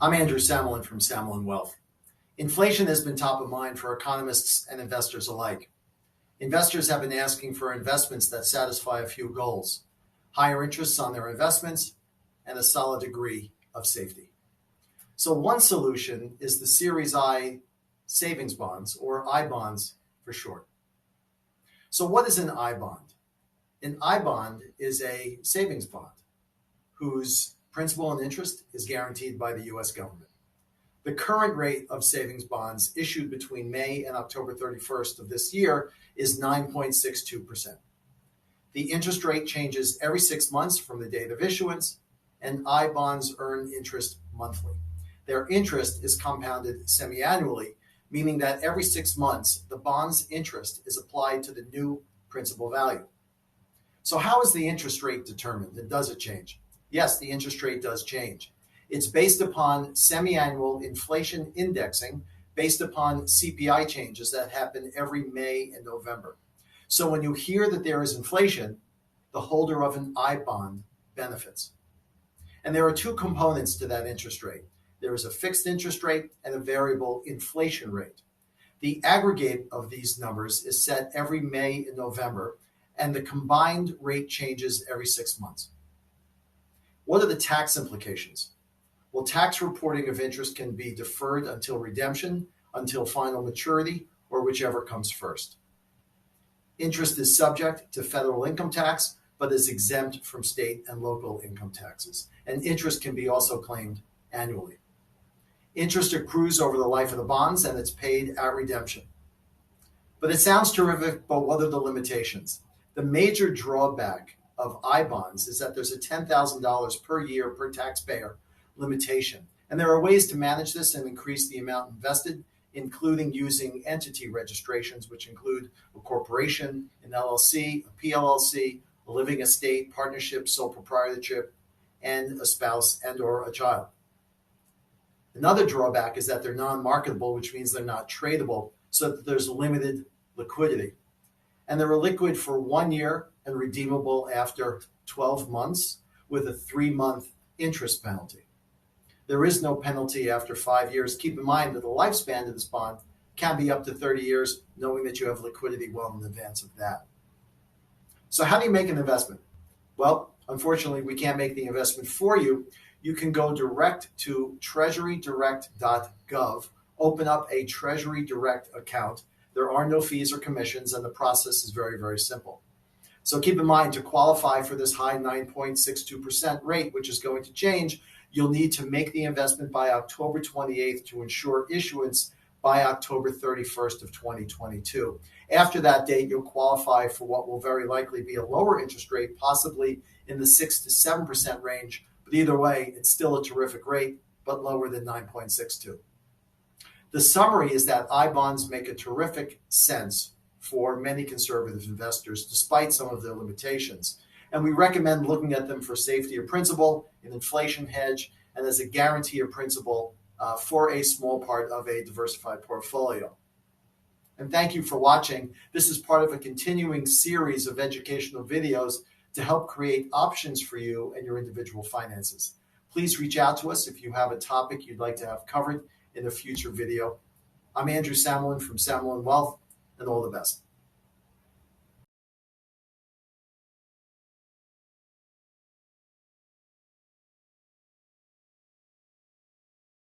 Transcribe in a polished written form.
I'm Andrew Samalin from Samalin Wealth. Inflation has been top of mind for economists and investors alike. Investors have been asking for investments that satisfy a few goals: higher interests on their investments and a solid degree of safety. So one solution is the Series I savings bonds, or I bonds for short. So what is an I bond? An I bond is a savings bond whose principal and interest is guaranteed by the U.S. government. The current rate of savings bonds issued between May and October 31st of this year is 9.62%. The interest rate changes every 6 months from the date of issuance, and I bonds earn interest monthly. Their interest is compounded semi-annually, meaning that every 6 months, the bond's interest is applied to the new principal value. So how is the interest rate determined, and does it change? Yes, the interest rate does change. It's based upon semi-annual inflation indexing based upon CPI changes that happen every May and November. So when you hear that there is inflation, the holder of an I bond benefits. And there are two components to that interest rate. There is a fixed interest rate and a variable inflation rate. The aggregate of these numbers is set every May and November, and the combined rate changes every 6 months. What are the tax implications? Well, tax reporting of interest can be deferred until redemption, until final maturity, or whichever comes first. Interest is subject to federal income tax, but is exempt from state and local income taxes. And interest can be also claimed annually. Interest accrues over the life of the bonds, and it's paid at redemption. But it sounds terrific, but what are the limitations? The major drawback of I bonds is that there's a $10,000 per year per taxpayer limitation. And there are ways to manage this and increase the amount invested, including using entity registrations, which include a corporation, an LLC, a PLLC, a living estate, partnership, sole proprietorship, and a spouse and or a child. Another drawback is that they're non-marketable, which means they're not tradable, so that there's limited liquidity. And they're illiquid for 1 year and redeemable after 12 months with a 3-month interest penalty. There is no penalty after 5 years. Keep in mind that the lifespan of this bond can be up to 30 years, knowing that you have liquidity well in advance of that. So how do you make an investment? Well, unfortunately, we can't make the investment for you. You can go direct to treasurydirect.gov, open up a Treasury Direct account. There are no fees or commissions, and the process is very, very simple. So keep in mind, to qualify for this high 9.62% rate, which is going to change, you'll need to make the investment by October 28th to ensure issuance by October 31st of 2022. After that date, you'll qualify for what will very likely be a lower interest rate, possibly in the 6 to 7% range. But either way, it's still a terrific rate, but lower than 9.62. The summary is that I bonds make a terrific sense for many conservative investors, despite some of their limitations. And we recommend looking at them for safety of principal, an inflation hedge, and as a guarantee of principal for a small part of a diversified portfolio. And thank you for watching. This is part of a continuing series of educational videos to help create options for you and your individual finances. Please reach out to us if you have a topic you'd like to have covered in a future video. I'm Andrew Samalin from Samalin Wealth, and all the best.